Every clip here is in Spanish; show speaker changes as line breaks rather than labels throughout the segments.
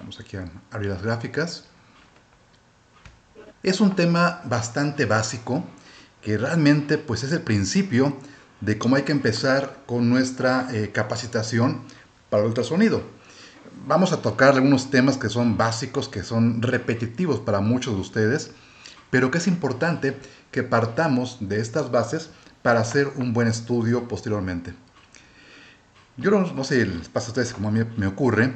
Vamos aquí a abrir las gráficas. Es un tema bastante básico que realmente pues es el principio de cómo hay que empezar con nuestra capacitación para el ultrasonido. Vamos a tocar algunos temas que son básicos, que son repetitivos para muchos de ustedes, pero que es importante que partamos de estas bases para hacer un buen estudio posteriormente. Yo no sé, les pasa a ustedes como a mí me ocurre,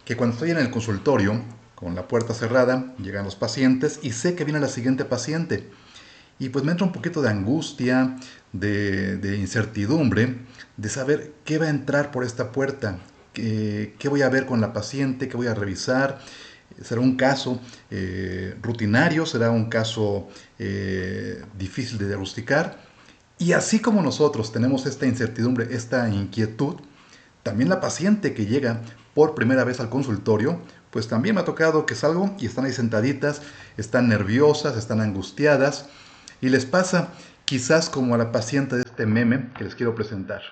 que cuando estoy en el consultorio, con la puerta cerrada, llegan los pacientes y sé que viene la siguiente paciente. Y pues me entra un poquito de angustia, de incertidumbre, de saber qué va a entrar por esta puerta, qué voy a ver con la paciente, qué voy a revisar. ¿Será un caso rutinario? ¿Será un caso difícil de diagnosticar? Y así como nosotros tenemos esta incertidumbre, esta inquietud, también la paciente que llega por primera vez al consultorio, pues también me ha tocado que salgo y están ahí sentaditas, están nerviosas, están angustiadas y les pasa quizás como a la paciente de este meme que les quiero presentar.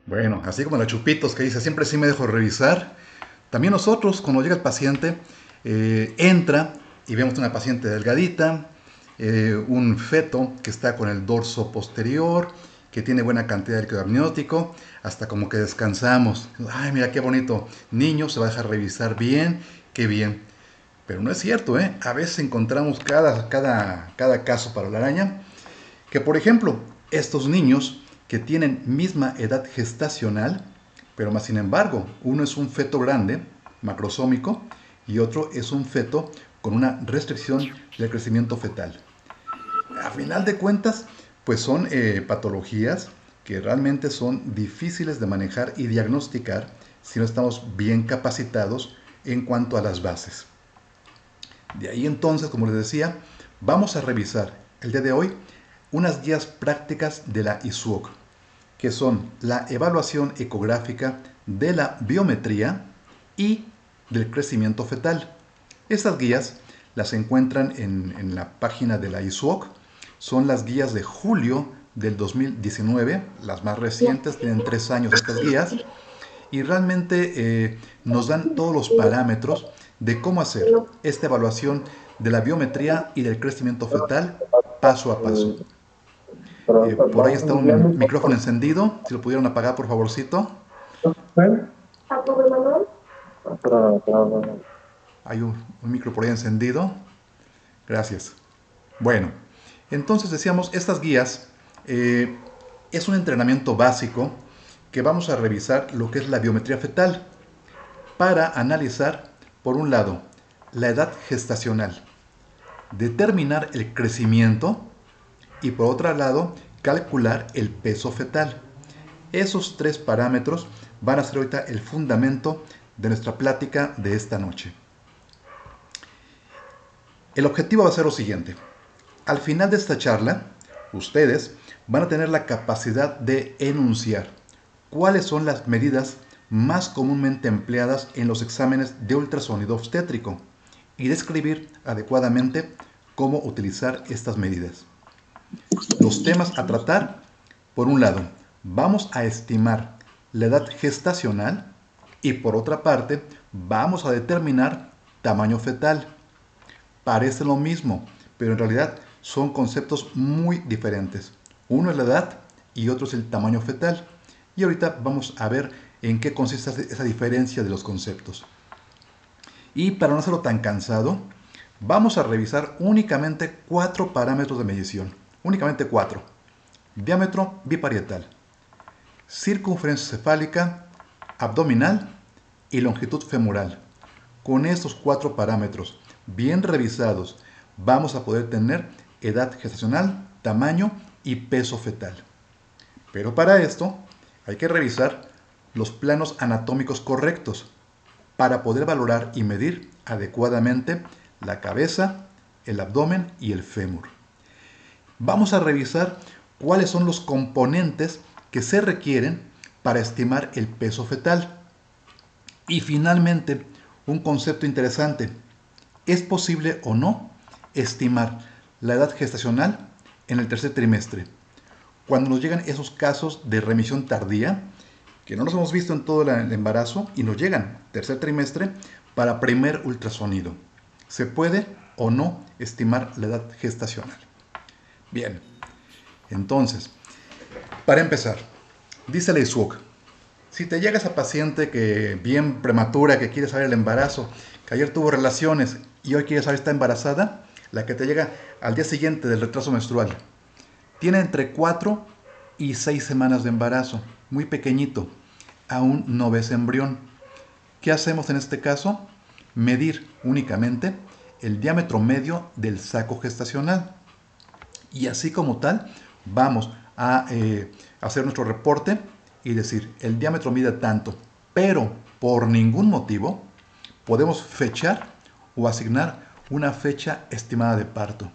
Bueno, así como la Chupitos que dice, siempre sí me dejo revisar. También nosotros, cuando llega el paciente, entra y vemos una paciente delgadita, un feto que está con el dorso posterior, que tiene buena cantidad de líquido amniótico, hasta como que descansamos. Ay, mira qué bonito niño, se va a dejar revisar bien, qué bien. Pero no es cierto, ¿eh? A veces encontramos cada caso para la araña que, por ejemplo, estos niños que tienen misma edad gestacional, pero más sin embargo, uno es un feto grande, macrosómico, y otro es un feto con una restricción del crecimiento fetal. A final de cuentas, pues son patologías que realmente son difíciles de manejar y diagnosticar si no estamos bien capacitados en cuanto a las bases. De ahí entonces, como les decía, vamos a revisar el día de hoy unas guías prácticas de la ISUOC, que son la evaluación ecográfica de la biometría y del crecimiento fetal. Estas guías las encuentran en la página de la ISUOC. Son las guías de julio del 2019, las más recientes, tienen 3 años estas guías, y realmente nos dan todos los parámetros de cómo hacer esta evaluación de la biometría y del crecimiento fetal paso a paso. Por ahí está un micrófono encendido, si lo pudieran apagar por favorcito. Hay un micro por ahí encendido. Gracias. Bueno, entonces decíamos, estas guías es un entrenamiento básico que vamos a revisar lo que es la biometría fetal para analizar, por un lado, la edad gestacional, determinar el crecimiento y por otro lado, calcular el peso fetal. Esos tres parámetros van a ser ahorita el fundamento de nuestra plática de esta noche. El objetivo va a ser lo siguiente. Al final de esta charla, ustedes van a tener la capacidad de enunciar cuáles son las medidas más comúnmente empleadas en los exámenes de ultrasonido obstétrico y describir adecuadamente cómo utilizar estas medidas. Los temas a tratar, por un lado, vamos a estimar la edad gestacional y por otra parte, vamos a determinar tamaño fetal. Parece lo mismo, pero en realidad son conceptos muy diferentes. Uno es la edad y otro es el tamaño fetal. Y ahorita vamos a ver en qué consiste esa diferencia de los conceptos. Y para no hacerlo tan cansado, vamos a revisar únicamente 4 parámetros de medición. Únicamente 4. Diámetro biparietal, circunferencia cefálica, abdominal y longitud femoral. Con estos 4 parámetros bien revisados, vamos a poder tener edad gestacional, tamaño y peso fetal. Pero para esto hay que revisar los planos anatómicos correctos para poder valorar y medir adecuadamente la cabeza, el abdomen y el fémur. Vamos a revisar cuáles son los componentes que se requieren para estimar el peso fetal. Y finalmente, un concepto interesante. ¿Es posible o no estimar la edad gestacional en el tercer trimestre? Cuando nos llegan esos casos de remisión tardía, que no los hemos visto en todo el embarazo, y nos llegan tercer trimestre para primer ultrasonido. ¿Se puede o no estimar la edad gestacional? Bien, entonces, para empezar, dice la ISUOC, si te llega esa paciente que bien prematura, que quiere saber el embarazo, que ayer tuvo relaciones y hoy quiere saber si está embarazada, la que te llega al día siguiente del retraso menstrual, tiene entre 4 y 6 semanas de embarazo, muy pequeñito, aún no ves embrión. ¿Qué hacemos en este caso? Medir únicamente el diámetro medio del saco gestacional. Y así como tal, vamos a hacer nuestro reporte y decir, el diámetro mide tanto, pero por ningún motivo podemos fechar o asignar una fecha estimada de parto.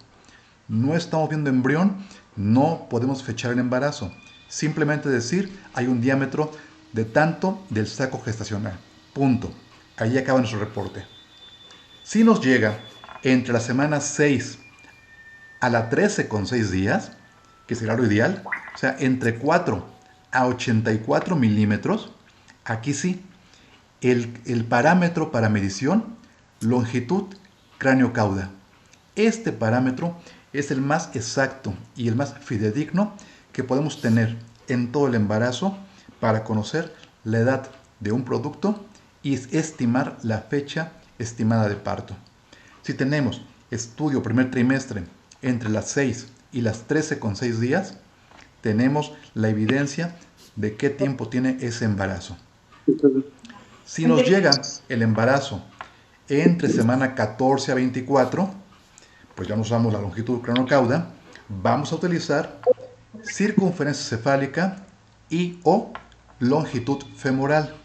No estamos viendo embrión, no podemos fechar el embarazo. Simplemente decir, hay un diámetro de tanto del saco gestacional. Punto. Ahí acaba nuestro reporte. Si nos llega entre la semana 6 a la 13 con 6 días, que será lo ideal, o sea, entre 4 a 84 milímetros, aquí sí, el parámetro para medición, longitud cráneo-cauda. Este parámetro es el más exacto y el más fidedigno que podemos tener en todo el embarazo para conocer la edad de un producto y estimar la fecha estimada de parto. Si tenemos estudio primer trimestre entre las 6 y las 13 con 6 días, tenemos la evidencia de qué tiempo tiene ese embarazo. Si nos llega el embarazo entre semana 14 a 24, pues ya no usamos la longitud cronocauda, vamos a utilizar circunferencia cefálica y o longitud femoral.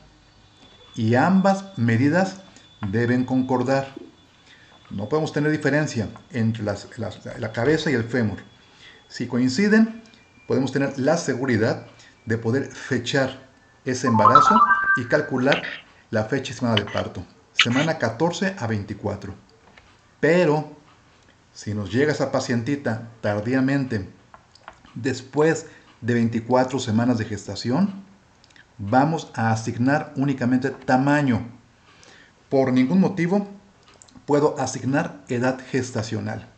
Y ambas medidas deben concordar. No podemos tener diferencia entre la cabeza y el fémur. Si coinciden, podemos tener la seguridad de poder fechar ese embarazo y calcular la fecha estimada de parto, semana 14 a 24. Pero si nos llega esa pacientita tardíamente, después de 24 semanas de gestación, vamos a asignar únicamente tamaño. Por ningún motivo puedo asignar edad gestacional.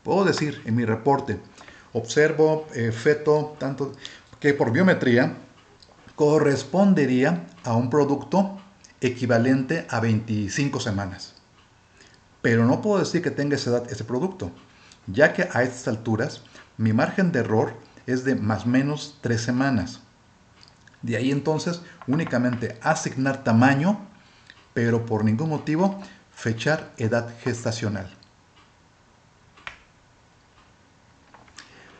Puedo decir en mi reporte, observo feto tanto que por biometría correspondería a un producto equivalente a 25 semanas. Pero no puedo decir que tenga esa edad ese producto, ya que a estas alturas mi margen de error es de más o menos 3 semanas. De ahí entonces únicamente asignar tamaño, pero por ningún motivo fechar edad gestacional.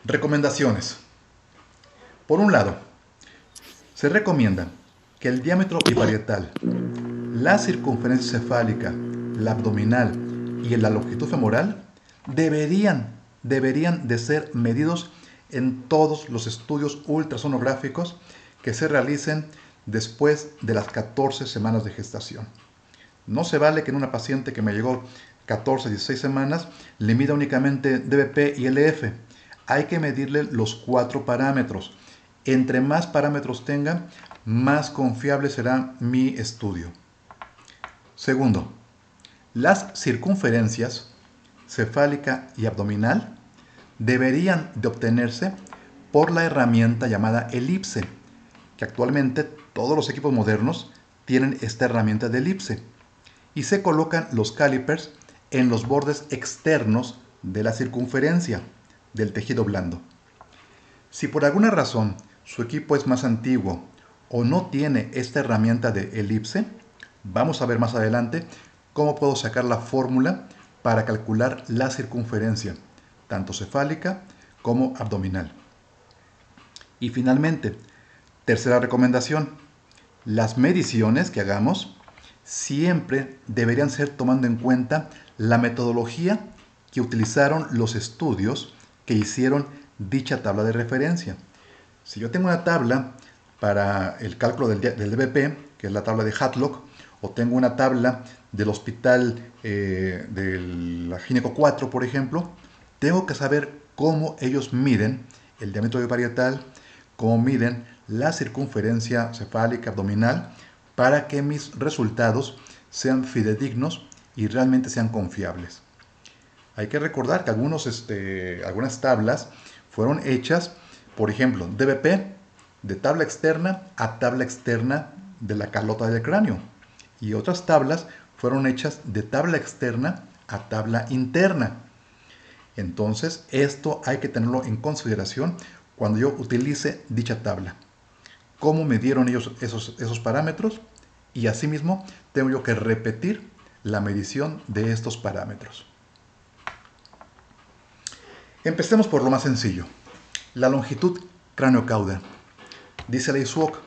Recomendaciones. Por un lado, se recomienda que el diámetro biparietal, la circunferencia cefálica, la abdominal y la longitud femoral deberían de ser medidos en todos los estudios ultrasonográficos que se realicen después de las 14 semanas de gestación. No se vale que en una paciente que me llegó 14, 16 semanas le mida únicamente DBP y LF. Hay que medirle los 4 parámetros. Entre más parámetros tenga, más confiable será mi estudio. Segundo, las circunferencias cefálica y abdominal deberían de obtenerse por la herramienta llamada elipse, que actualmente todos los equipos modernos tienen esta herramienta de elipse, y se colocan los calipers en los bordes externos de la circunferencia del tejido blando. Si por alguna razón su equipo es más antiguo o no tiene esta herramienta de elipse, vamos a ver más adelante cómo puedo sacar la fórmula para calcular la circunferencia, tanto cefálica como abdominal. Y finalmente, tercera recomendación, las mediciones que hagamos siempre deberían ser tomando en cuenta la metodología que utilizaron los estudios que hicieron dicha tabla de referencia. Si yo tengo una tabla para el cálculo del DBP, que es la tabla de Hadlock, o tengo una tabla del hospital de la Gineco 4, por ejemplo, tengo que saber cómo ellos miden el diámetro parietal, cómo miden la circunferencia cefálica abdominal, para que mis resultados sean fidedignos y realmente sean confiables. Hay que recordar que algunas tablas fueron hechas, por ejemplo, DBP, de tabla externa a tabla externa de la calota del cráneo. Y otras tablas fueron hechas de tabla externa a tabla interna. Entonces, esto hay que tenerlo en consideración cuando yo utilice dicha tabla. ¿Cómo midieron ellos esos parámetros? Y asimismo, tengo yo que repetir la medición de estos parámetros. Empecemos por lo más sencillo. La longitud cráneo-cauda. Dice la ISUOC,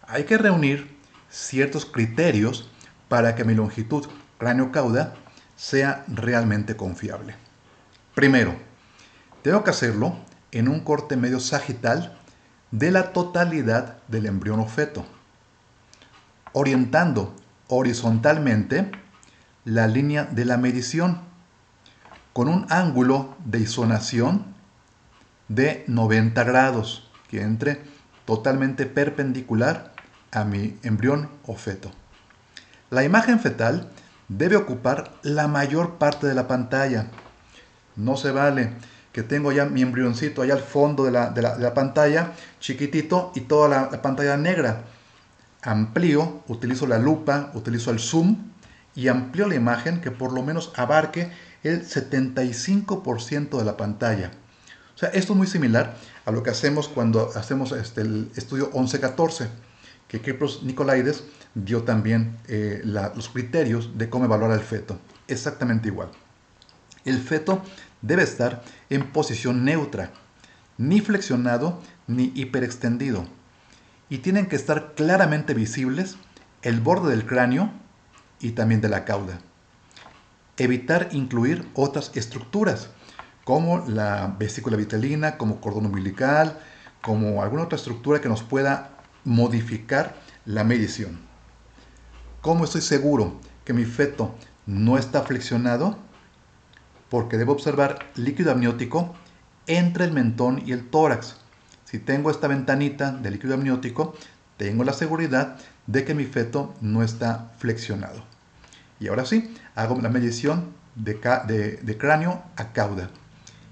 hay que reunir ciertos criterios para que mi longitud cráneo-cauda sea realmente confiable. Primero, tengo que hacerlo en un corte medio sagital de la totalidad del embrión o feto, orientando horizontalmente la línea de la medición con un ángulo de isonación de 90 grados que entre totalmente perpendicular a mi embrión o feto. La imagen fetal debe ocupar la mayor parte de la pantalla. No se vale que tengo ya mi embrioncito allá al fondo de la pantalla, chiquitito, y toda la pantalla negra. Amplío, utilizo la lupa, utilizo el zoom y amplío la imagen que por lo menos abarque el 75% de la pantalla. O sea, esto es muy similar a lo que hacemos cuando hacemos el estudio 11-14, que Kypros Nicolaides dio también los criterios de cómo evaluar al feto. Exactamente igual. El feto debe estar en posición neutra, ni flexionado ni hiperextendido. Y tienen que estar claramente visibles el borde del cráneo y también de la cauda. Evitar incluir otras estructuras, como la vesícula vitelina, como cordón umbilical, como alguna otra estructura que nos pueda modificar la medición. ¿Cómo estoy seguro que mi feto no está flexionado? Porque debo observar líquido amniótico entre el mentón y el tórax. Si tengo esta ventanita de líquido amniótico, tengo la seguridad de que mi feto no está flexionado. Y ahora sí, hago la medición de cráneo a cauda.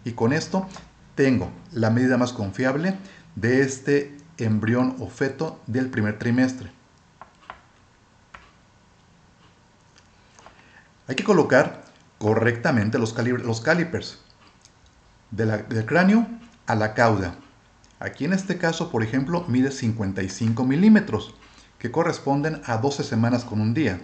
Y con esto tengo la medida más confiable de este embrión o feto del primer trimestre. Hay que colocar correctamente los calipers del cráneo a la cauda. Aquí en este caso, por ejemplo, mide 55 milímetros, que corresponden a 12 semanas con un día.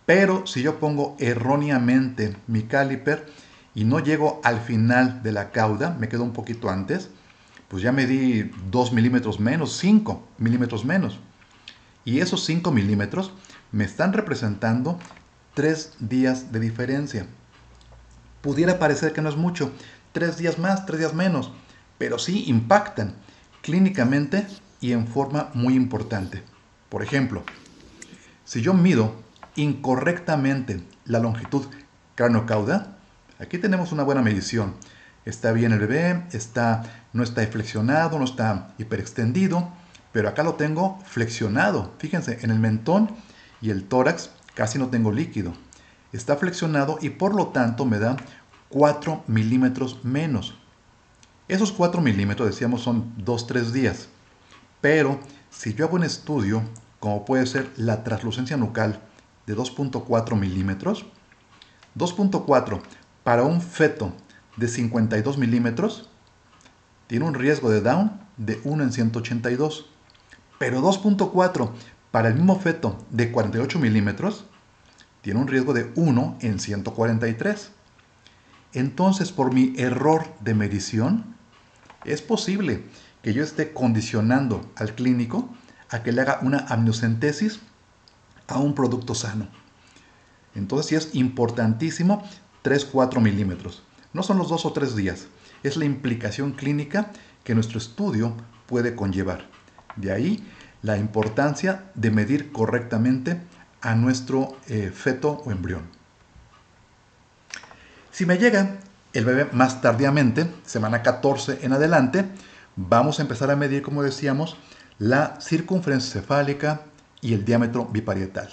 Pero si yo pongo erróneamente mi caliper y no llego al final de la cauda, me quedo un poquito antes, pues ya medí 2 milímetros menos, 5 milímetros menos. Y esos 5 milímetros me están representando 3 días de diferencia. Pudiera parecer que no es mucho, 3 días más, 3 días menos, pero sí impactan clínicamente y en forma muy importante. Por ejemplo, si yo mido incorrectamente la longitud cráneo-cauda, aquí tenemos una buena medición. Está bien el bebé, no está flexionado, no está hiperextendido, pero acá lo tengo flexionado. Fíjense, en el mentón y el tórax casi no tengo líquido. Está flexionado y por lo tanto me da 4 milímetros menos. Esos 4 milímetros, decíamos, son 2-3 días. Pero si yo hago un estudio, como puede ser la translucencia nucal de 2.4 milímetros, 2.4 para un feto de 52 milímetros, tiene un riesgo de Down de 1 en 182. Pero 2.4 para el mismo feto de 48 milímetros, tiene un riesgo de 1 en 143. Entonces, por mi error de medición, es posible que yo esté condicionando al clínico a que le haga una amniocentesis a un producto sano. Entonces sí es importantísimo 3-4 milímetros. No son los 2 o 3 días, es la implicación clínica que nuestro estudio puede conllevar. De ahí la importancia de medir correctamente a nuestro feto o embrión. Si me llega el bebé más tardíamente, semana 14 en adelante, vamos a empezar a medir, como decíamos, la circunferencia cefálica y el diámetro biparietal.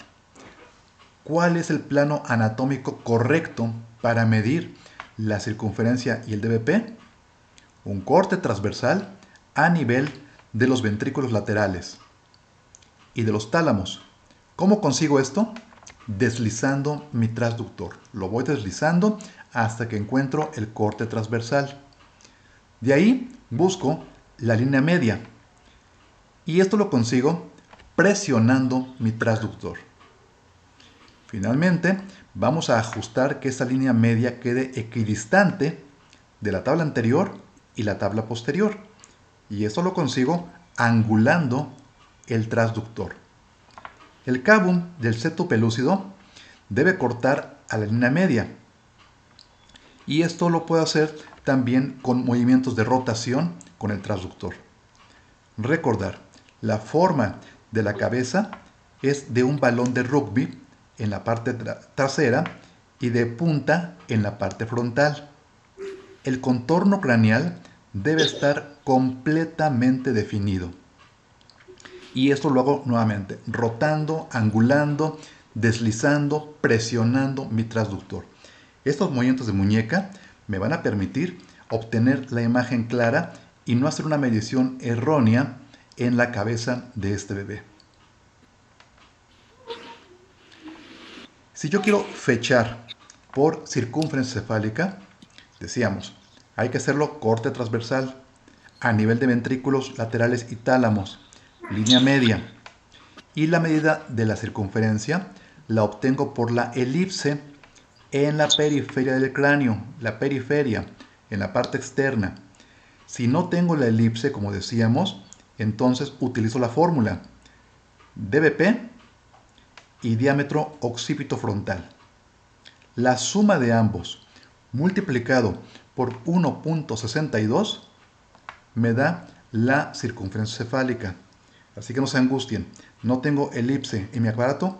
¿Cuál es el plano anatómico correcto para medir la circunferencia y el DBP? Un corte transversal a nivel de los ventrículos laterales y de los tálamos. ¿Cómo consigo esto? Deslizando mi transductor. Lo voy deslizando hasta que encuentro el corte transversal. De ahí busco la línea media. Y esto lo consigo presionando mi transductor. Finalmente, vamos a ajustar que esa línea media quede equidistante de la tabla anterior y la tabla posterior. Y esto lo consigo angulando el transductor. El cabum del septo pelúcido debe cortar a la línea media. Y esto lo puedo hacer también con movimientos de rotación con el transductor. Recordar, la forma de la cabeza es de un balón de rugby en la parte trasera y de punta en la parte frontal. El contorno craneal debe estar completamente definido. Y esto lo hago nuevamente, rotando, angulando, deslizando, presionando mi transductor. Estos movimientos de muñeca me van a permitir obtener la imagen clara y no hacer una medición errónea en la cabeza de este bebé. Si yo quiero fechar por circunferencia cefálica, decíamos, hay que hacerlo corte transversal a nivel de ventrículos laterales y tálamos, línea media. Y la medida de la circunferencia la obtengo por la elipse en la periferia del cráneo, la periferia, en la parte externa. Si no tengo la elipse, como decíamos, entonces utilizo la fórmula DBP y diámetro occipito frontal. La suma de ambos multiplicado por 1.62 me da la circunferencia cefálica. Así que no se angustien. No tengo elipse en mi aparato.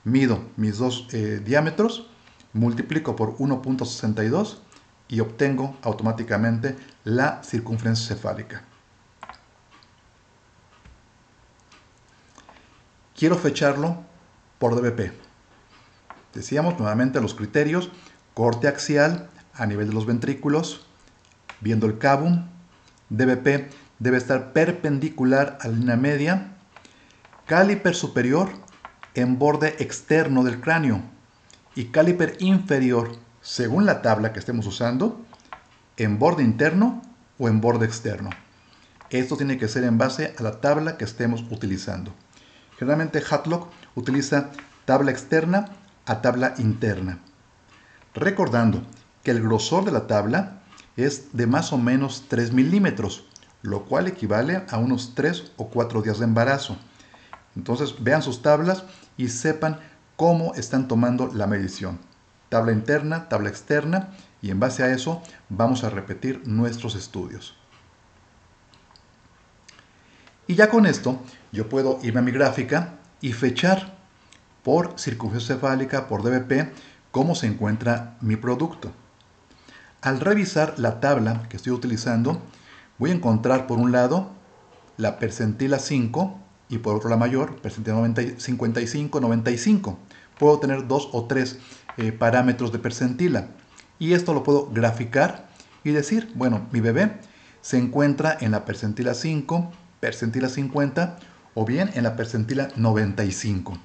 Mido mis dos diámetros, multiplico por 1.62 y obtengo automáticamente la circunferencia cefálica. Quiero fecharlo por DBP. Decíamos nuevamente los criterios: corte axial a nivel de los ventrículos, viendo el cabum. DBP debe estar perpendicular a la línea media. Caliper superior en borde externo del cráneo y caliper inferior, según la tabla que estemos usando, en borde interno o en borde externo. Esto tiene que ser en base a la tabla que estemos utilizando. Generalmente Hadlock utiliza tabla externa a tabla interna. Recordando que el grosor de la tabla es de más o menos 3 milímetros, lo cual equivale a unos 3 o 4 días de embarazo. Entonces vean sus tablas y sepan cómo están tomando la medición. Tabla interna, tabla externa, y en base a eso vamos a repetir nuestros estudios. Y ya con esto yo puedo irme a mi gráfica y fechar por circunferencia cefálica, por DBP, cómo se encuentra mi producto. Al revisar la tabla que estoy utilizando, voy a encontrar por un lado la percentila 5 y por otro la mayor, percentila 55, 95. Puedo tener 2 o 3 parámetros de percentila. Y esto lo puedo graficar y decir, bueno, mi bebé se encuentra en la percentila 5, percentila 50 o bien en la percentila 95.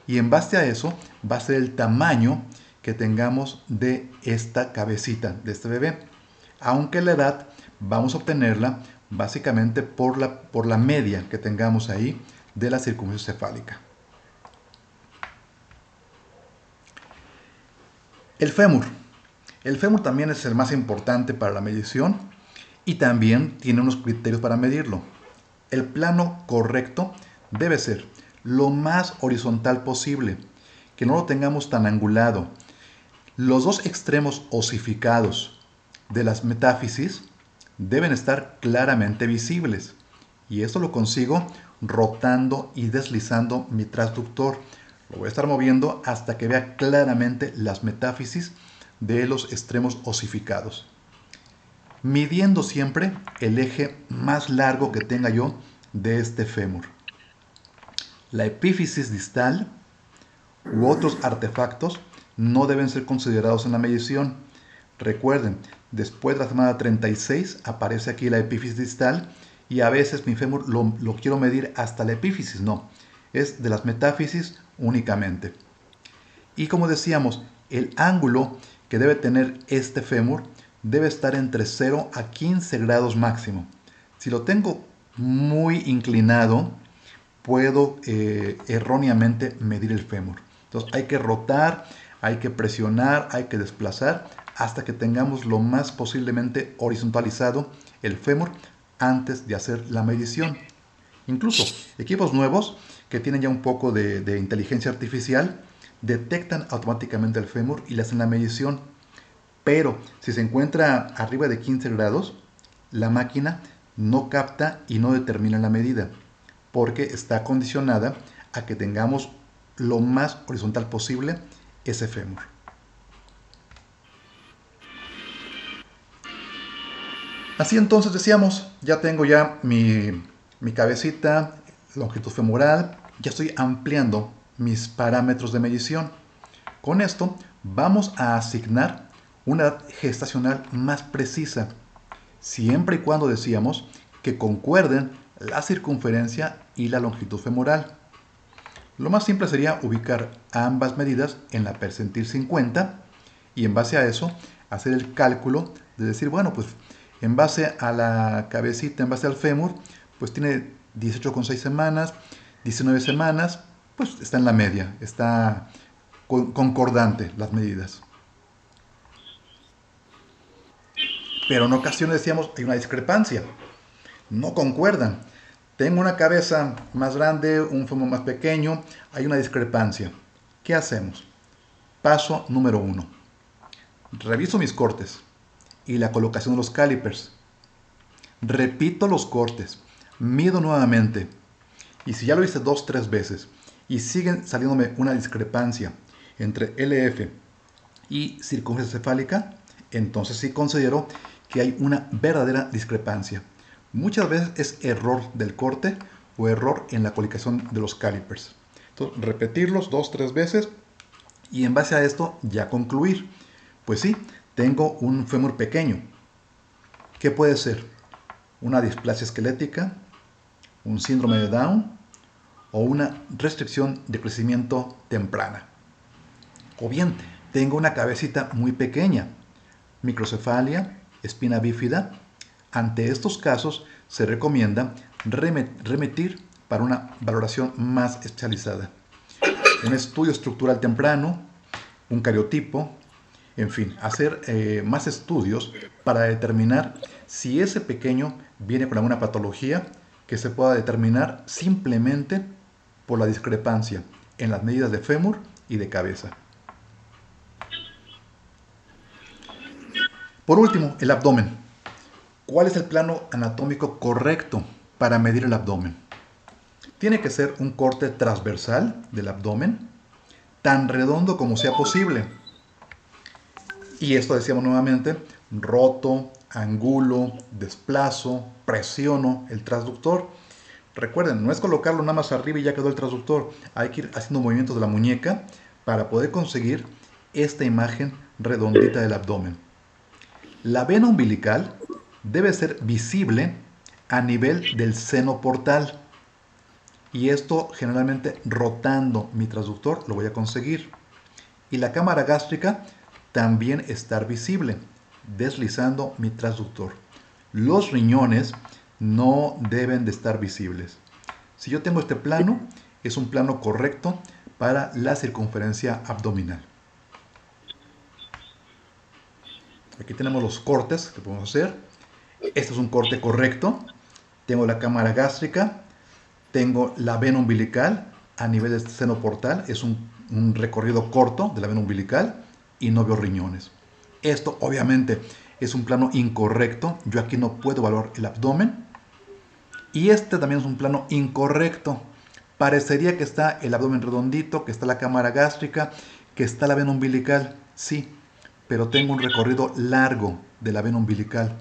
Y en base a eso va a ser el tamaño que tengamos de esta cabecita de este bebé. Aunque la edad vamos a obtenerla básicamente por la media que tengamos ahí de la circunferencia cefálica. El fémur. El fémur también es el más importante para la medición y también tiene unos criterios para medirlo. El plano correcto debe ser lo más horizontal posible, que no lo tengamos tan angulado. Los dos extremos osificados de las metáfisis deben estar claramente visibles, y esto lo consigo rotando y deslizando mi transductor. Lo voy a estar moviendo hasta que vea claramente las metáfisis de los extremos osificados, midiendo siempre el eje más largo que tenga yo de este fémur. La epífisis distal u otros artefactos no deben ser considerados en la medición. Recuerden, después de la semana 36 aparece aquí la epífisis distal y a veces mi fémur lo quiero medir hasta la epífisis. No, es de las metáfisis únicamente. Y como decíamos, el ángulo que debe tener este fémur debe estar entre 0 a 15 grados máximo. Si lo tengo muy inclinado, puedo erróneamente medir el fémur. Entonces hay que rotar, hay que presionar, hay que desplazar hasta que tengamos lo más posiblemente horizontalizado el fémur antes de hacer la medición. Incluso equipos nuevos que tienen ya un poco de inteligencia artificial detectan automáticamente el fémur y le hacen la medición. Pero si se encuentra arriba de 15 grados, la máquina no capta y no determina la medida, porque está condicionada a que tengamos lo más horizontal posible ese fémur. Así entonces decíamos, ya tengo mi cabecita, longitud femoral, ya estoy ampliando mis parámetros de medición. Con esto vamos a asignar una edad gestacional más precisa, siempre y cuando decíamos que concuerden la circunferencia y la longitud femoral. Lo más simple sería ubicar ambas medidas en la percentil 50 y en base a eso hacer el cálculo de decir, bueno, pues en base a la cabecita, en base al fémur, pues tiene 18,6 semanas, 19 semanas, pues está en la media, está concordante las medidas. Pero en ocasiones decíamos, hay una discrepancia, no concuerdan. Tengo una cabeza más grande, un fémur más pequeño, hay una discrepancia. ¿Qué hacemos? Paso número 1. Reviso mis cortes y la colocación de los calipers. Repito los cortes, mido nuevamente. Y si ya lo hice 2-3 veces y siguen saliéndome una discrepancia entre LF y circunferencia cefálica, entonces sí considero que hay una verdadera discrepancia. Muchas veces es error del corte o error en la colocación de los calipers. Entonces, repetirlos 2-3 veces y en base a esto ya concluir. Pues sí, tengo un fémur pequeño. ¿Qué puede ser? Una displasia esquelética, un síndrome de Down o una restricción de crecimiento temprana. O bien, tengo una cabecita muy pequeña, microcefalia, espina bífida. Ante estos casos se recomienda remitir para una valoración más especializada. Un estudio estructural temprano, un cariotipo, en fin, hacer más estudios para determinar si ese pequeño viene con alguna patología que se pueda determinar simplemente por la discrepancia en las medidas de fémur y de cabeza. Por último, el abdomen. ¿Cuál es el plano anatómico correcto para medir el abdomen? Tiene que ser un corte transversal del abdomen, tan redondo como sea posible. Y esto decíamos nuevamente, roto, angulo, desplazo, presiono el transductor. Recuerden, no es colocarlo nada más arriba y ya quedó el transductor. Hay que ir haciendo movimientos de la muñeca para poder conseguir esta imagen redondita del abdomen. La vena umbilical debe ser visible a nivel del seno portal. Y esto generalmente rotando mi transductor lo voy a conseguir. Y la cámara gástrica también estar visible, deslizando mi transductor. Los riñones no deben de estar visibles. Si yo tengo este plano, es un plano correcto para la circunferencia abdominal. Aquí tenemos los cortes que podemos hacer. Este es un corte correcto. Tengo la cámara gástrica, tengo la vena umbilical a nivel del seno portal. Es un recorrido corto de la vena umbilical y no veo riñones. Esto obviamente es un plano incorrecto. Yo aquí no puedo evaluar el abdomen. Y este también es un plano incorrecto Parecería que está el abdomen redondito, que está la cámara gástrica, que está la vena umbilical. Sí, pero tengo un recorrido largo de la vena umbilical.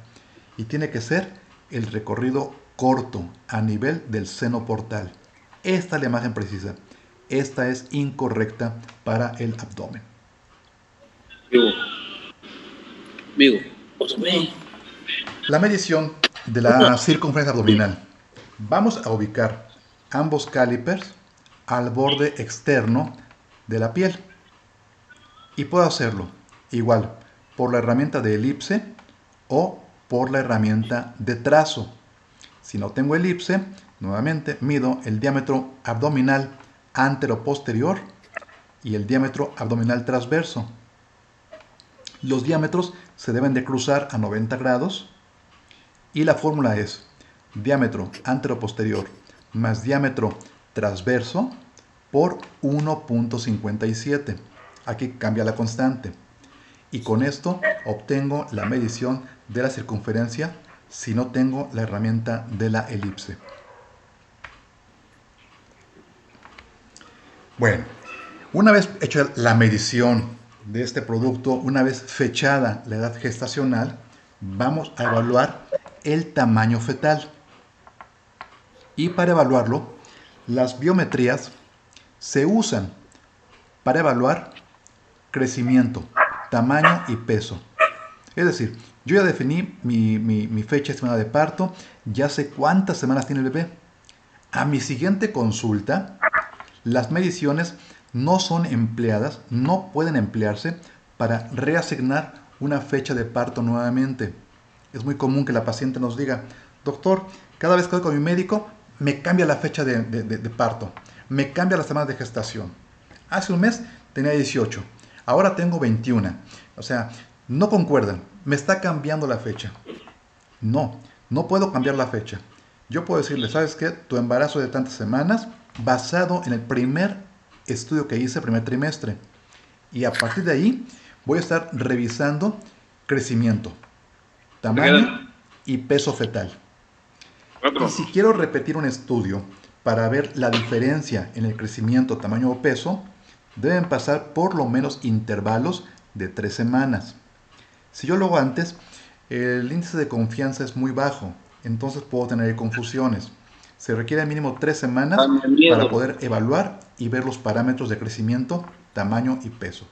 Y tiene que ser el recorrido corto a nivel del seno portal. Esta es la imagen precisa. Esta es incorrecta para el abdomen.
Amigo, otra vez.
La medición de la circunferencia abdominal. Vamos a ubicar ambos calipers al borde externo de la piel. Y puedo hacerlo igual por la herramienta de elipse o por la herramienta de trazo. Si no tengo elipse, nuevamente mido el diámetro abdominal antero-posterior y el diámetro abdominal transverso. Los diámetros se deben de cruzar a 90 grados y la fórmula es diámetro antero-posterior más diámetro transverso por 1.57. Aquí cambia la constante. Y con esto obtengo la medición de la circunferencia si no tengo la herramienta de la elipse. Bueno, una vez hecha la medición de este producto, una vez fechada la edad gestacional, vamos a evaluar el tamaño fetal. Y para evaluarlo, las biometrías se usan para evaluar crecimiento, tamaño y peso. Es decir, yo ya definí mi fecha estimada de parto, ya sé cuántas semanas tiene el bebé. A mi siguiente consulta, las mediciones no son empleadas, no pueden emplearse para reasignar una fecha de parto nuevamente. Es muy común que la paciente nos diga, doctor, cada vez que voy con mi médico, me cambia la fecha de parto, me cambia las semanas de gestación. Hace un mes tenía 18, ahora tengo 21. O sea, no concuerdan, me está cambiando la fecha. No, no puedo cambiar la fecha. Yo puedo decirle, ¿sabes qué? Tu embarazo de tantas semanas, basado en el primer estudio que hice, primer trimestre. Y a partir de ahí, voy a estar revisando crecimiento, tamaño y peso fetal. Y si quiero repetir un estudio para ver la diferencia en el crecimiento, tamaño o peso, deben pasar por lo menos intervalos de 3 semanas. Si yo lo hago antes, el índice de confianza es muy bajo, entonces puedo tener confusiones. Se requiere mínimo 3 semanas para poder evaluar y ver los parámetros de crecimiento, tamaño y peso.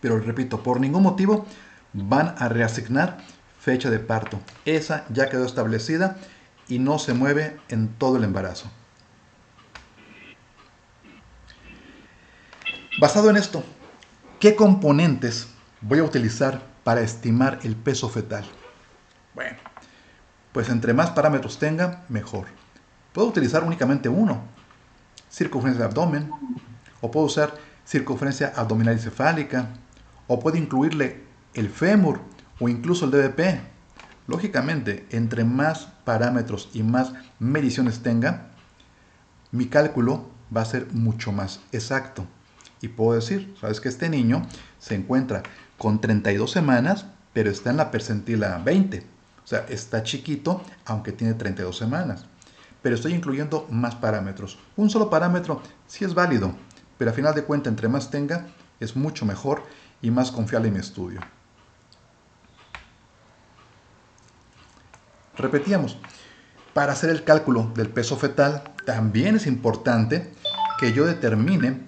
Pero repito, por ningún motivo van a reasignar fecha de parto. Esa ya quedó establecida y no se mueve en todo el embarazo. Basado en esto, ¿qué componentes voy a utilizar para estimar el peso fetal? Bueno, pues entre más parámetros tenga, mejor. Puedo utilizar únicamente uno, circunferencia de abdomen, o puedo usar circunferencia abdominal y cefálica, o puedo incluirle el fémur o incluso el DBP. Lógicamente, entre más parámetros y más mediciones tenga, mi cálculo va a ser mucho más exacto. Y puedo decir, sabes que este niño se encuentra con 32 semanas, pero está en la percentila 20. O sea, está chiquito, aunque tiene 32 semanas. Pero estoy incluyendo más parámetros. Un solo parámetro sí es válido, pero a final de cuentas, entre más tenga, es mucho mejor y más confiable en mi estudio. Repetíamos, para hacer el cálculo del peso fetal, también es importante que yo determine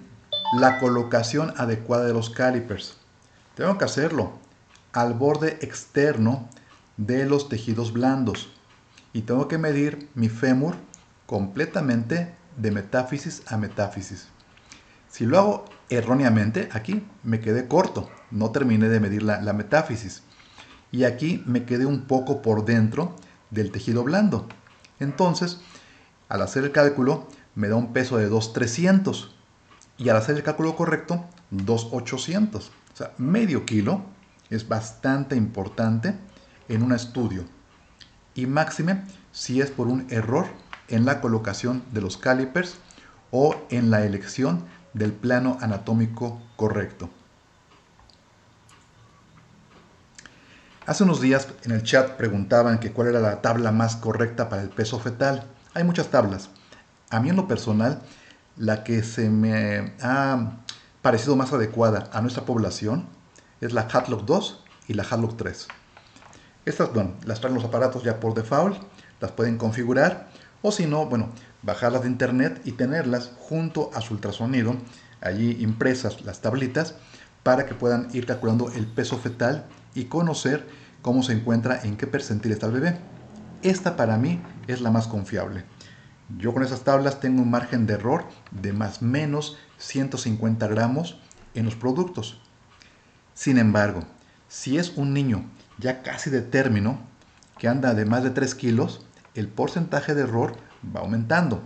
la colocación adecuada de los calipers. Tengo que hacerlo al borde externo de los tejidos blandos y tengo que medir mi fémur completamente de metáfisis a metáfisis. Si lo hago erróneamente, aquí me quedé corto, no terminé de medir la metáfisis y aquí me quedé un poco por dentro del tejido blando. Entonces, al hacer el cálculo, me da un peso de 2,300 y al hacer el cálculo correcto, 2,800. O sea, medio kilo es bastante importante en un estudio. Y máxime si es por un error en la colocación de los calipers o en la elección del plano anatómico correcto. Hace unos días en el chat preguntaban que cuál era la tabla más correcta para el peso fetal. Hay muchas tablas. A mí en lo personal, la que se me ha parecido más adecuada a nuestra población es la Hatlock 2 y la Hatlock 3. Estas, bueno, las traen los aparatos ya por default, las pueden configurar o si no, bueno, bajarlas de internet y tenerlas junto a su ultrasonido, allí impresas las tablitas, para que puedan ir calculando el peso fetal y conocer cómo se encuentra, en qué percentil está el bebé. Esta para mí es la más confiable. Yo con esas tablas tengo un margen de error de más o menos 150 gramos en los productos. Sin embargo, si es un niño ya casi de término, que anda de más de 3 kilos, el porcentaje de error va aumentando.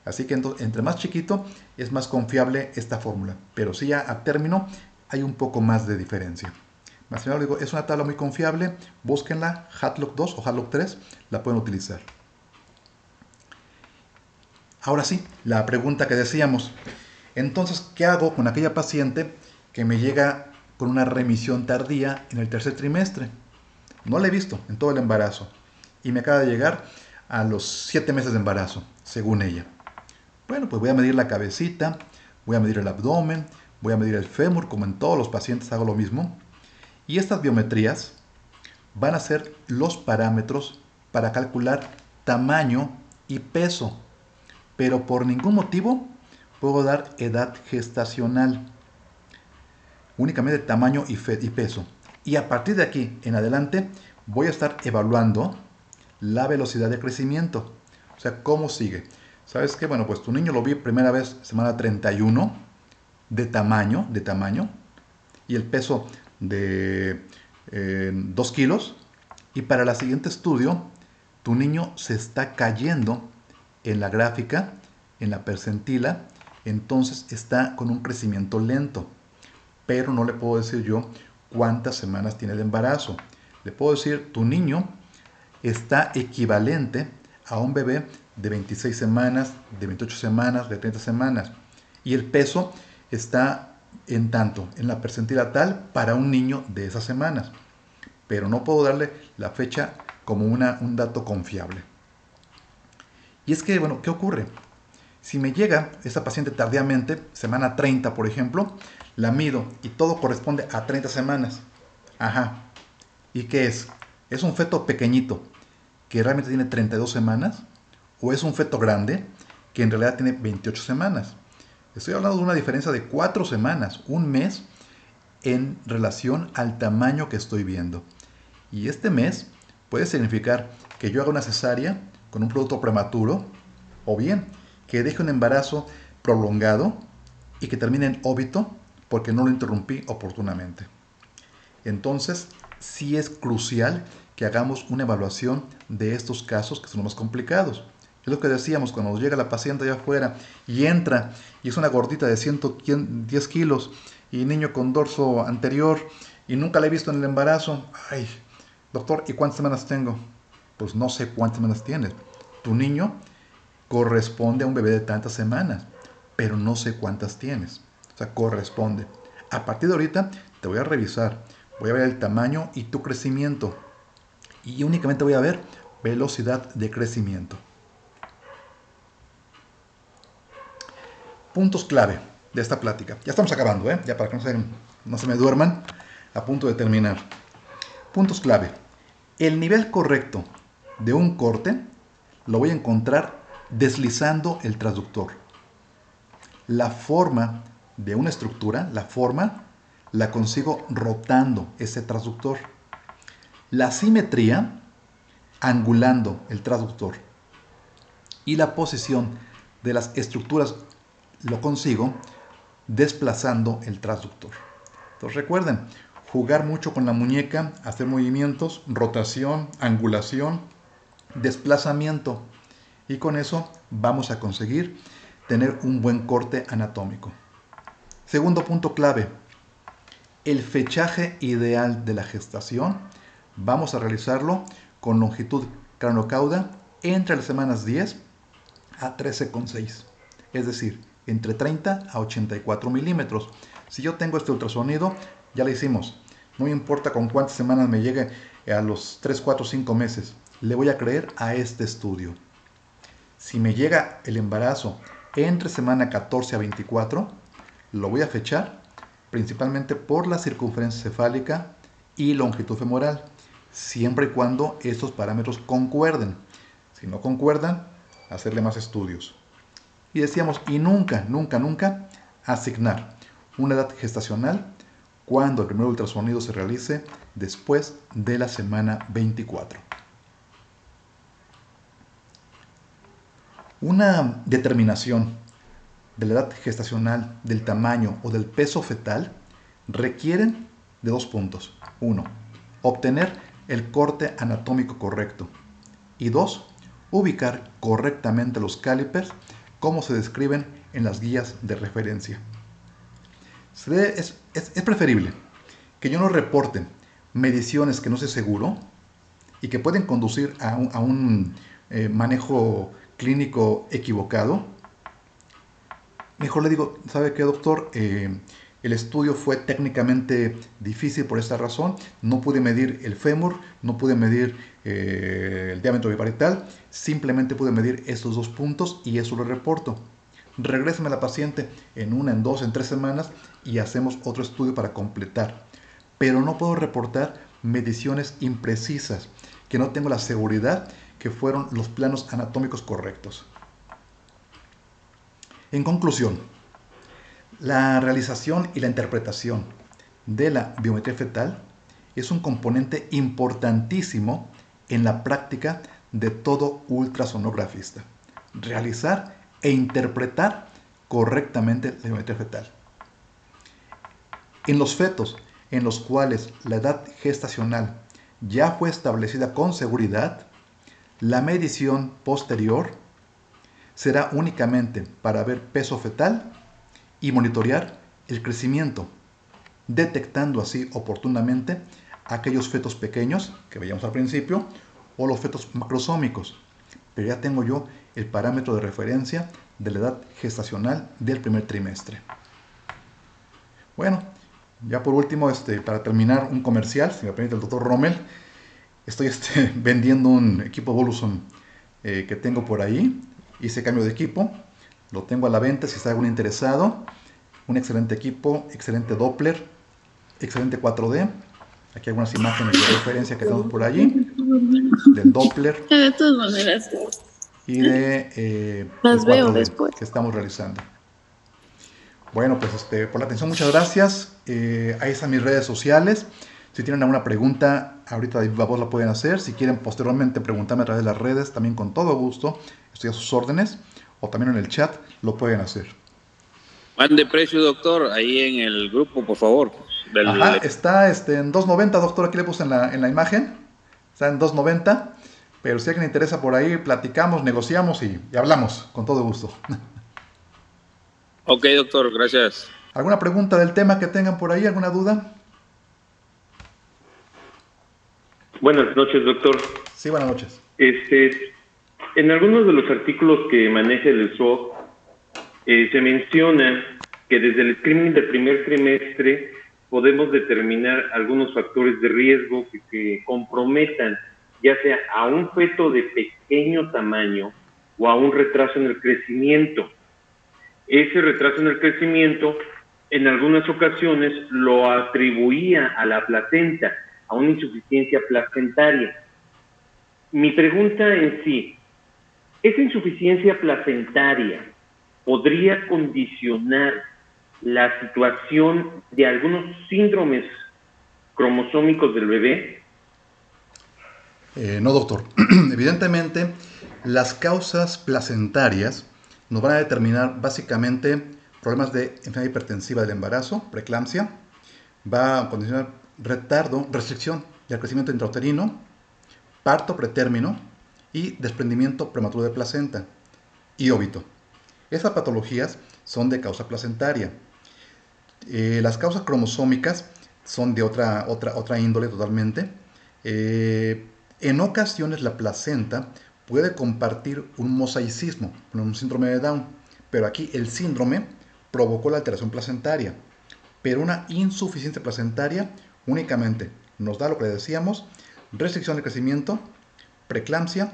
Así que entre más chiquito es más confiable esta fórmula. Pero si ya a término hay un poco más de diferencia. Más que nada digo, es una tabla muy confiable. Búsquenla, Hatlock 2 o Hatlock 3, la pueden utilizar. Ahora sí, la pregunta que decíamos. Entonces, ¿qué hago con aquella paciente que me llega con una remisión tardía en el tercer trimestre? No la he visto en todo el embarazo y me acaba de llegar a los 7 meses de embarazo, según ella. Bueno, pues voy a medir la cabecita, voy a medir el abdomen, voy a medir el fémur, como en todos los pacientes hago lo mismo. Y estas biometrías van a ser los parámetros para calcular tamaño y peso, pero por ningún motivo puedo dar edad gestacional, únicamente tamaño y peso. Y a partir de aquí en adelante voy a estar evaluando la velocidad de crecimiento, o sea, cómo sigue. ¿Sabes qué? Bueno, pues tu niño lo vi primera vez semana 31 de tamaño, y el peso de 2 kilos, y para el siguiente estudio tu niño se está cayendo en la gráfica, en la percentila, entonces está con un crecimiento lento, pero no le puedo decir yo cuántas semanas tiene de embarazo. Le puedo decir, tu niño está equivalente a un bebé de 26 semanas, de 28 semanas, de 30 semanas, y el peso está en tanto, en la percentila tal para un niño de esas semanas, pero no puedo darle la fecha como un dato confiable. Y es que, bueno, ¿qué ocurre? Si me llega esta paciente tardíamente, semana 30 por ejemplo, la mido y todo corresponde a 30 semanas. Ajá. ¿Y qué es? ¿Es un feto pequeñito que realmente tiene 32 semanas? ¿O es un feto grande que en realidad tiene 28 semanas? Estoy hablando de una diferencia de 4 semanas, un mes, en relación al tamaño que estoy viendo. Y este mes puede significar que yo haga una cesárea con un producto prematuro, o bien que deje un embarazo prolongado y que termine en óbito porque no lo interrumpí oportunamente. Entonces, sí es crucial que hagamos una evaluación de estos casos que son los más complicados. Es lo que decíamos, cuando nos llega la paciente allá afuera y entra y es una gordita de 110 kilos y niño con dorso anterior y nunca la he visto en el embarazo. Ay, doctor, ¿y cuántas semanas tengo? Pues no sé cuántas semanas tienes. Tu niño corresponde a un bebé de tantas semanas, pero no sé cuántas tienes. O sea, corresponde. A partir de ahorita te voy a revisar, voy a ver el tamaño y tu crecimiento. Y únicamente voy a ver velocidad de crecimiento. Puntos clave de esta plática. Ya estamos acabando, ya para que no se me duerman. A punto de terminar. Puntos clave. El nivel correcto de un corte lo voy a encontrar deslizando el transductor. La forma de una estructura, la consigo rotando ese transductor. La simetría, angulando el transductor. Y la posición de las estructuras lo consigo desplazando el transductor. Entonces recuerden, jugar mucho con la muñeca, hacer movimientos, rotación, angulación, desplazamiento. Y con eso vamos a conseguir tener un buen corte anatómico. Segundo punto clave, el fechaje ideal de la gestación vamos a realizarlo con longitud craneocauda entre las semanas 10 a 13,6, es decir, entre 30 a 84 milímetros. Si yo tengo este ultrasonido, ya lo hicimos. No me importa con cuántas semanas me llegue a los 3, 4, 5 meses. Le voy a creer a este estudio. Si me llega el embarazo entre semana 14 a 24, lo voy a fechar principalmente por la circunferencia cefálica y longitud femoral, siempre y cuando estos parámetros concuerden. Si no concuerdan, hacerle más estudios. Y decíamos, y nunca, nunca, nunca asignar una edad gestacional cuando el primer ultrasonido se realice después de la semana 24. Una determinación de la edad gestacional, del tamaño o del peso fetal requieren de 2 puntos. 1. Obtener el corte anatómico correcto. Y 2. Ubicar correctamente los calipers como se describen en las guías de referencia. Es preferible que yo no reporte mediciones que no sé seguro y que pueden conducir a un manejo clínico equivocado. Mejor le digo, ¿sabe qué, doctor? El estudio fue técnicamente difícil por esta razón. No pude medir el fémur, no pude medir el diámetro biparietal, simplemente pude medir estos 2 puntos y eso lo reporto. Regrésame a la paciente en 1, en 2, en 3 semanas y hacemos otro estudio para completar. Pero no puedo reportar mediciones imprecisas, que no tengo la seguridad que fueron los planos anatómicos correctos. En conclusión, la realización y la interpretación de la biometría fetal es un componente importantísimo en la práctica de todo ultrasonografista. Realizar e interpretar correctamente la biometría fetal. En los fetos en los cuales la edad gestacional ya fue establecida con seguridad, la medición posterior será únicamente para ver peso fetal y monitorear el crecimiento, detectando así oportunamente aquellos fetos pequeños que veíamos al principio o los fetos macrosómicos. Pero ya tengo yo el parámetro de referencia de la edad gestacional del primer trimestre. Bueno, ya por último, para terminar, un comercial, si me permite el doctor Rommel. Estoy vendiendo un equipo Voluson que tengo por ahí. Hice cambio de equipo, lo tengo a la venta si está algún interesado. Un excelente equipo, excelente Doppler, excelente 4D. Aquí algunas imágenes de referencia que tenemos por allí, del Doppler
De todas maneras,
y de
las
el
veo
4D
después.
que estamos realizando. Bueno, pues por la atención, muchas gracias. Ahí están mis redes sociales. Si tienen alguna pregunta, ahorita de viva voz la pueden hacer. Si quieren posteriormente preguntarme a través de las redes, también con todo gusto. Estoy a sus órdenes. O también en el chat lo pueden hacer.
Mande precio, doctor, ahí en el grupo, por favor.
Ajá, está en 2.90, doctor. Aquí le puse en la imagen. Está en 2.90. Pero si a alguien le interesa por ahí, platicamos, negociamos y hablamos con todo gusto.
Ok, doctor, gracias.
¿Alguna pregunta del tema que tengan por ahí? ¿Alguna duda?
Buenas noches, doctor.
Sí, buenas noches.
En algunos de los artículos que maneja el SWOG, se menciona que desde el screening del primer trimestre podemos determinar algunos factores de riesgo que comprometan ya sea a un feto de pequeño tamaño o a un retraso en el crecimiento. Ese retraso en el crecimiento, en algunas ocasiones, lo atribuía a la placenta, a una insuficiencia placentaria. Mi pregunta en sí, ¿esa insuficiencia placentaria podría condicionar la situación de algunos síndromes cromosómicos del bebé?
No, doctor. Evidentemente, las causas placentarias nos van a determinar básicamente problemas de enfermedad hipertensiva del embarazo, preeclampsia, va a condicionar retardo, restricción del crecimiento intrauterino, parto pretérmino y desprendimiento prematuro de placenta y óbito. Esas patologías son de causa placentaria. Las causas cromosómicas son de otra índole totalmente. En ocasiones la placenta puede compartir un mosaicismo con un síndrome de Down, pero aquí el síndrome provocó la alteración placentaria, pero una insuficiencia placentaria únicamente nos da lo que decíamos: restricción de crecimiento, preeclampsia,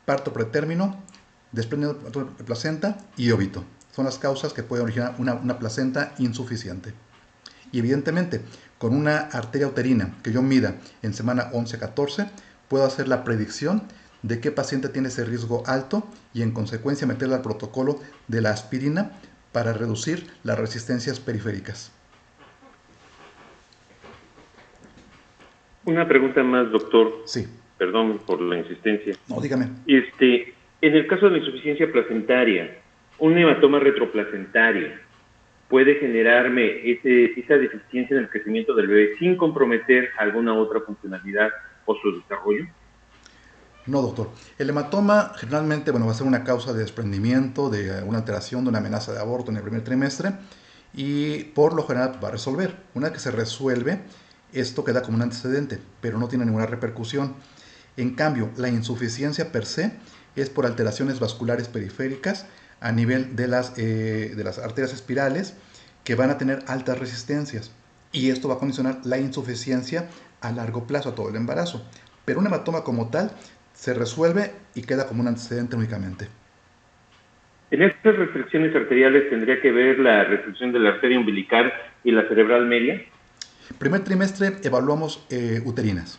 parto pretérmino, desprendimiento de placenta y óbito. Son las causas que pueden originar una placenta insuficiente. Y evidentemente, con una arteria uterina que yo mida en semana 11-14, puedo hacer la predicción de qué paciente tiene ese riesgo alto y en consecuencia meterle al protocolo de la aspirina para reducir las resistencias periféricas.
Una pregunta más, doctor.
Sí.
Perdón por la insistencia.
No, dígame.
En el caso de la insuficiencia placentaria, un hematoma retroplacentario puede generarme esa deficiencia en el crecimiento del bebé sin comprometer alguna otra funcionalidad o su desarrollo.
No, doctor. El hematoma generalmente va a ser una causa de desprendimiento, de una alteración, de una amenaza de aborto en el primer trimestre y por lo general va a resolver. Una vez que se resuelve, esto queda como un antecedente, pero no tiene ninguna repercusión. En cambio, la insuficiencia per se es por alteraciones vasculares periféricas a nivel de las arterias espirales que van a tener altas resistencias. Y esto va a condicionar la insuficiencia a largo plazo, a todo el embarazo. Pero un hematoma como tal se resuelve y queda como un antecedente únicamente.
En estas restricciones arteriales tendría que ver la restricción de la arteria umbilical y la cerebral media.
Primer trimestre evaluamos uterinas.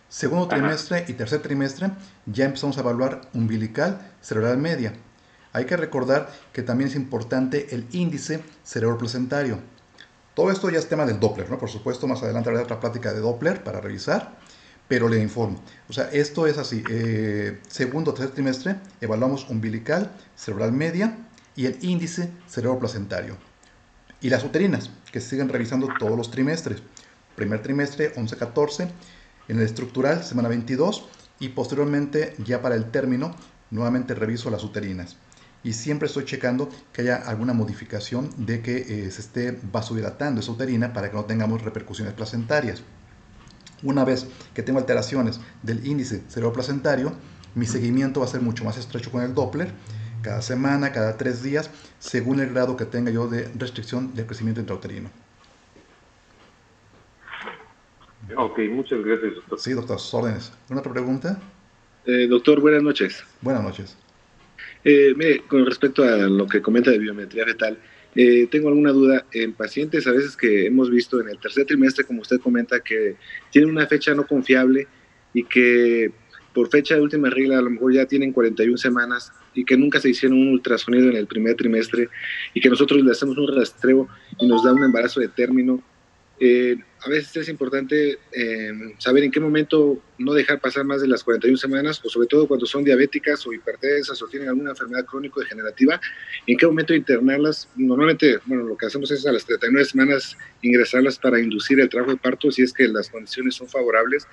Segundo trimestre y tercer trimestre ya empezamos a evaluar umbilical, cerebral media. Hay que recordar que también es importante el índice cerebroplacentario. Todo esto ya es tema del Doppler, ¿no? Por supuesto, más adelante habrá otra plática de Doppler para revisar, pero le informo. O sea, esto es así. Segundo o tercer trimestre evaluamos umbilical, cerebral media y el índice cerebroplacentario. Y las uterinas, que se siguen revisando todos los trimestres. Primer trimestre, 11-14, en el estructural, semana 22, y posteriormente, ya para el término, nuevamente reviso las uterinas. Y siempre estoy checando que haya alguna modificación de que se esté vasodilatando esa uterina para que no tengamos repercusiones placentarias. Una vez que tengo alteraciones del índice cerebroplacentario, mi seguimiento va a ser mucho más estrecho con el Doppler, cada semana, cada 3 días, según el grado que tenga yo de restricción del crecimiento intrauterino.
Ok, muchas gracias, doctor.
Sí, doctor, sus órdenes. ¿Una otra pregunta?
Doctor, buenas noches.
Buenas noches.
Mire, con respecto a lo que comenta de biometría fetal, tengo alguna duda en pacientes a veces que hemos visto en el tercer trimestre, como usted comenta, que tienen una fecha no confiable y que por fecha de última regla a lo mejor ya tienen 41 semanas y que nunca se hicieron un ultrasonido en el primer trimestre y que nosotros le hacemos un rastreo y nos da un embarazo de término. A veces es importante saber en qué momento no dejar pasar más de las 41 semanas, o sobre todo cuando son diabéticas o hipertensas o tienen alguna enfermedad crónico-degenerativa, en qué momento internarlas. Normalmente, bueno, lo que hacemos es a las 39 semanas ingresarlas para inducir el trabajo de parto si es que las condiciones son favorables.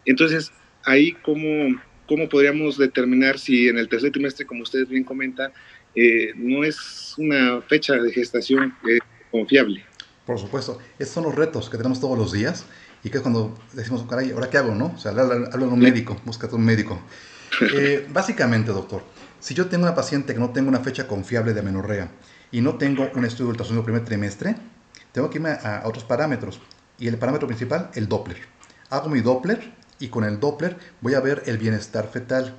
Entonces, ahí, ¿cómo podríamos determinar si en el tercer trimestre, como usted bien comenta, no es una fecha de gestación confiable?
Por supuesto, estos son los retos que tenemos todos los días y que es cuando decimos, caray, ¿ahora qué hago, no? O sea, hablo a un médico, búscate un médico. Básicamente, doctor, si yo tengo una paciente que no tengo una fecha confiable de amenorrea y no tengo un estudio de ultrasonido primer trimestre, tengo que irme a otros parámetros. Y el parámetro principal, el Doppler. Hago mi Doppler y con el Doppler voy a ver el bienestar fetal.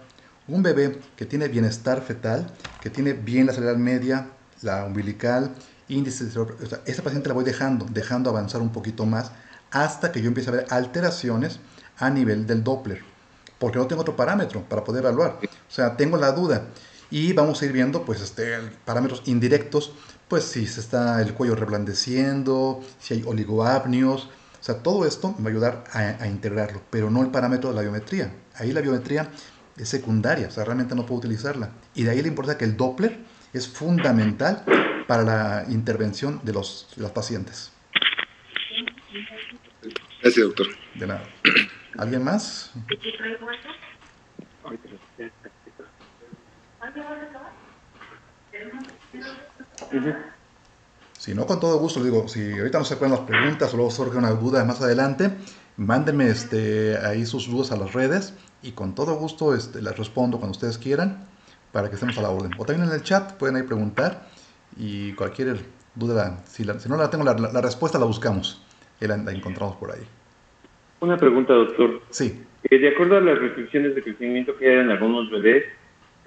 Un bebé que tiene bienestar fetal, que tiene bien la cerebral media, la umbilical, índice de cerebro, o sea, esa paciente la voy dejando avanzar un poquito más hasta que yo empiece a ver alteraciones a nivel del Doppler, porque no tengo otro parámetro para poder evaluar. O sea, tengo la duda y vamos a ir viendo pues parámetros indirectos, pues si se está el cuello reblandeciendo, si hay oligoapnios, o sea, todo esto me va a ayudar a integrarlo, pero no el parámetro de la biometría. Ahí la biometría es secundaria, o sea, realmente no puedo utilizarla. Y de ahí la importancia que el Doppler es fundamental para la intervención de las pacientes.
Gracias, doctor.
De nada. ¿Alguien más? Si no, con todo gusto, digo, si ahorita no se acuerdan las preguntas o luego surge una duda más adelante, mándenme ahí sus dudas a las redes y con todo gusto les respondo cuando ustedes quieran para que estemos a la orden. O también en el chat pueden ahí preguntar y cualquier duda, si no la tengo la respuesta la buscamos y la encontramos por ahí.
Una pregunta, doctor.
Sí.
De acuerdo a las restricciones de crecimiento que hay en algunos bebés,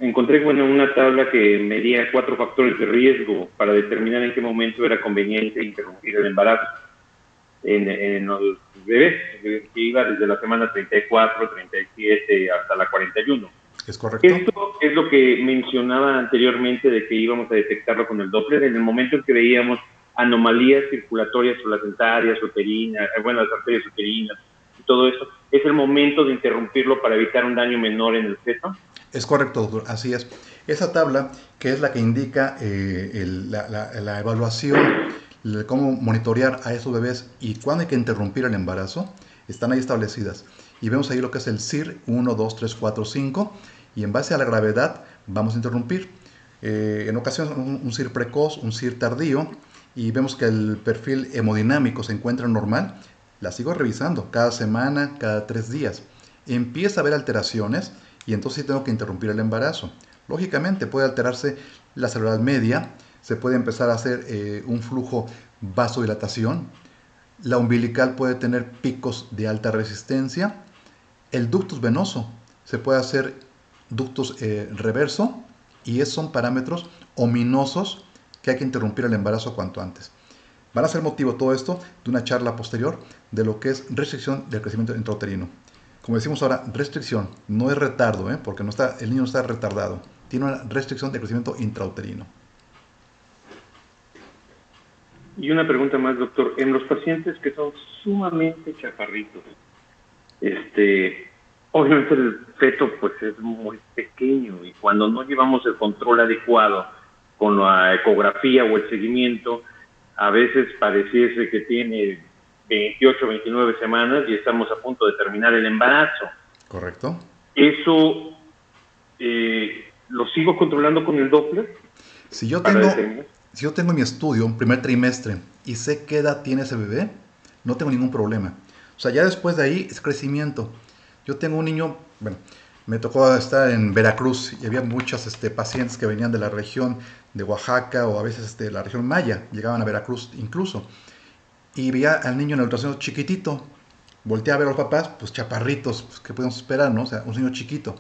encontré una tabla que medía 4 factores de riesgo para determinar en qué momento era conveniente interrumpir el embarazo en los bebés, que iba desde la semana 34, 37 hasta la 41.
Es correcto.
Esto es lo que mencionaba anteriormente de que íbamos a detectarlo con el Doppler en el momento en que veíamos anomalías circulatorias placentarias, uterinas, las arterias uterinas y todo eso. ¿Es el momento de interrumpirlo para evitar un daño menor en el feto?
Es correcto, doctor, así es. Esa tabla, que es la que indica la evaluación, cómo monitorear a esos bebés y cuándo hay que interrumpir el embarazo, están ahí establecidas. Y vemos ahí lo que es el CIR 1, 2, 3, 4, 5, y en base a la gravedad vamos a interrumpir. En ocasiones un CIR precoz, un CIR tardío, y vemos que el perfil hemodinámico se encuentra normal. La sigo revisando cada semana, cada 3 días. Empieza a haber alteraciones y entonces sí tengo que interrumpir el embarazo. Lógicamente puede alterarse la celular media, se puede empezar a hacer un flujo vasodilatación, la umbilical puede tener picos de alta resistencia, el ductus venoso se puede hacer ductus reverso, y esos son parámetros ominosos que hay que interrumpir el embarazo cuanto antes. Van a ser motivo todo esto de una charla posterior de lo que es restricción del crecimiento intrauterino. Como decimos ahora, restricción, no es retardo, porque el niño no está retardado, tiene una restricción de crecimiento intrauterino.
Y una pregunta más, doctor. En los pacientes que son sumamente chaparritos, obviamente el feto pues es muy pequeño y cuando no llevamos el control adecuado con la ecografía o el seguimiento, a veces pareciese que tiene 28, 29 semanas y estamos a punto de terminar el embarazo.
Correcto.
¿Eso lo sigo controlando con el Doppler?
Si yo tengo mi estudio, un primer trimestre, y sé qué edad tiene ese bebé, no tengo ningún problema. O sea, ya después de ahí es crecimiento. Yo tengo un niño, me tocó estar en Veracruz y había muchos pacientes que venían de la región de Oaxaca o a veces de la región Maya, llegaban a Veracruz incluso. Y veía al niño en el ultrasonido chiquitito, volteé a ver a los papás, pues chaparritos, pues, ¿qué podemos esperar, no? O sea, un niño chiquito.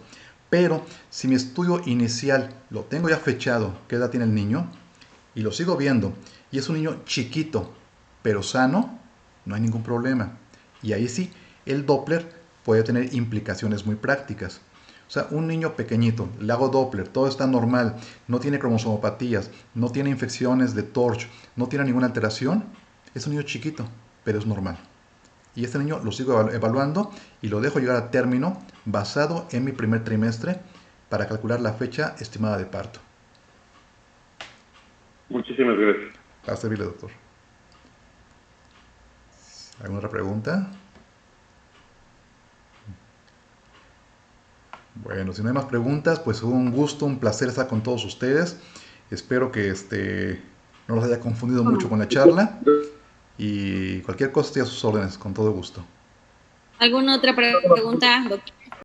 Pero si mi estudio inicial lo tengo ya fechado, qué edad tiene el niño, y lo sigo viendo, y es un niño chiquito, pero sano, no hay ningún problema. Y ahí sí, el Doppler puede tener implicaciones muy prácticas. O sea, un niño pequeñito, le hago Doppler, todo está normal, no tiene cromosomopatías, no tiene infecciones de TORCH, no tiene ninguna alteración, es un niño chiquito, pero es normal. Y este niño lo sigo evaluando y lo dejo llegar a término basado en mi primer trimestre para calcular la fecha estimada de parto.
Muchísimas gracias.
Para servirle, doctor. ¿Alguna otra pregunta? Bueno, si no hay más preguntas, pues fue un gusto, un placer estar con todos ustedes. Espero que no los haya confundido mucho con la charla. Y cualquier cosa estoy a sus órdenes, con todo gusto.
¿Alguna otra pregunta, doctor?